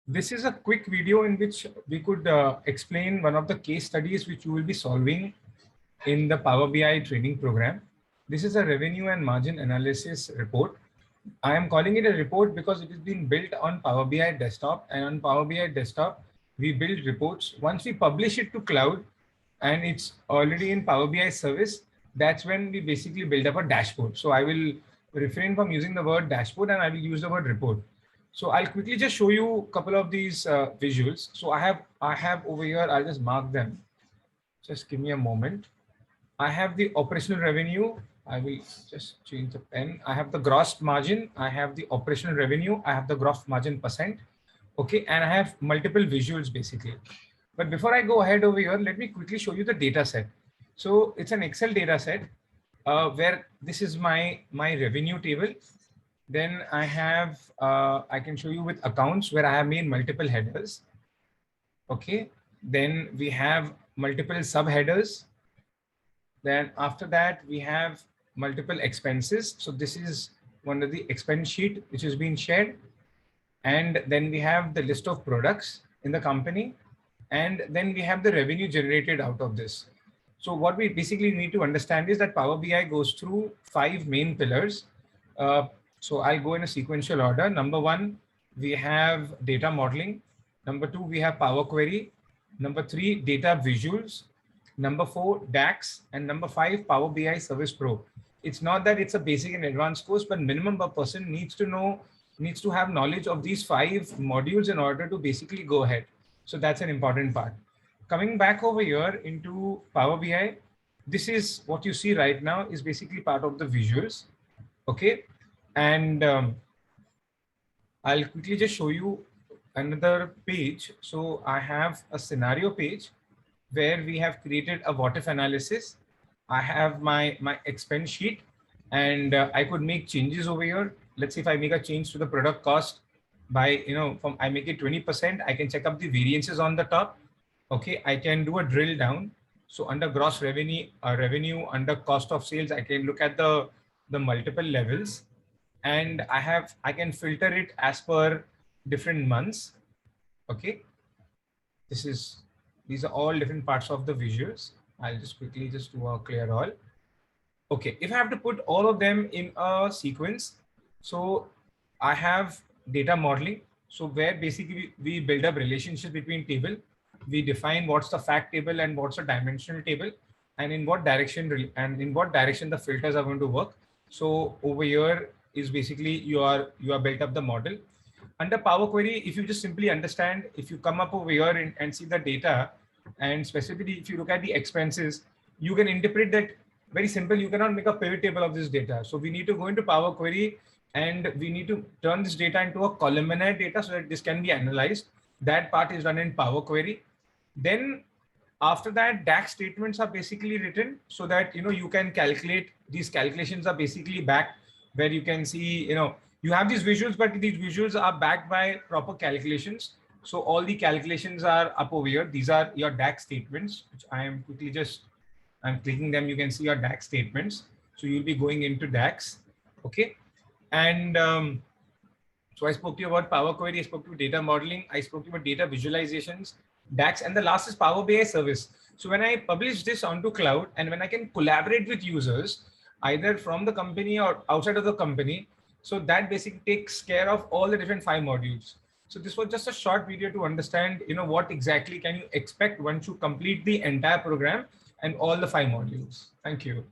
This is a quick video in which we could explain one of the case studies which you will be solving in the Power BI training program. This is a revenue and margin analysis report. I am calling it a report because it is being built on Power BI desktop, and on Power BI desktop, we build reports. Once we publish it to cloud and it's already in Power BI service, that's when we basically build up a dashboard. So I will refrain from using the word dashboard and I will use the word report. So I'll quickly just show you a couple of these visuals. So I have over here, I'll just mark them. Just give me a moment. I have the operational revenue. I will just change the pen. I have the gross margin. I have the operational revenue. I have the gross margin percent. Okay. And I have multiple visuals basically. But before I go ahead over here, let me quickly show you the data set. So it's an Excel data set where this is my revenue table. Then I have, I can show you with accounts where I have made multiple headers. Okay. Then we have multiple subheaders. Then after that, we have multiple expenses. So this is one of the expense sheet, which is being shared. And then we have the list of products in the company. And then we have the revenue generated out of this. So what we basically need to understand is that Power BI goes through 5 main pillars. So I'll go in a sequential order. Number 1, we have data modeling. Number 2, we have Power Query. Number 3, data visuals. Number 4, DAX. And number 5, Power BI Service Pro. It's not that it's a basic and advanced course, but minimum per person needs to have knowledge of these 5 modules in order to basically go ahead. So that's an important part. Coming back over here into Power BI, this is what you see right now is basically part of the visuals. Okay. And I'll quickly just show you another page. So I have a scenario page where we have created a what if analysis. I have my expense sheet, and I could make changes over here. Let's say if I make a change to the product cost by, I make it 20%, I can check up the variances on the top. Okay, I can do a drill down. So under gross revenue, under cost of sales, I can look at the multiple levels, and I can filter it as per different months. Okay, these are all different parts of the visuals. I'll just quickly just do a clear all. Okay, if I have to put all of them in a sequence, so I have data modeling. So where basically we build up relationship between table. We define what's the fact table and what's a dimensional table, and in what direction the filters are going to work. So over here is basically you are built up the model. Under Power Query, if you just simply understand, if you come up over here and see the data, and specifically if you look at the expenses, you can interpret that very simple. You cannot make a pivot table of this data. So we need to go into Power Query and we need to turn this data into a columnar data so that this can be analyzed. That part is done in Power Query. Then after that, DAX statements are basically written so that, you can calculate. These calculations are basically back where you can see, you have these visuals, but these visuals are backed by proper calculations. So all the calculations are up over here. These are your DAX statements, which I'm clicking them. You can see your DAX statements. So you'll be going into DAX. Okay. And so I spoke to you about Power Query. I spoke to you data modeling. I spoke to you about data visualizations, DAX, and the last is Power BI service. So when I publish this onto cloud and when I can collaborate with users, either from the company or outside of the company, so that basically takes care of all the different 5 modules. So this was just a short video to understand, what exactly can you expect once you complete the entire program and all the 5 modules. Thank you.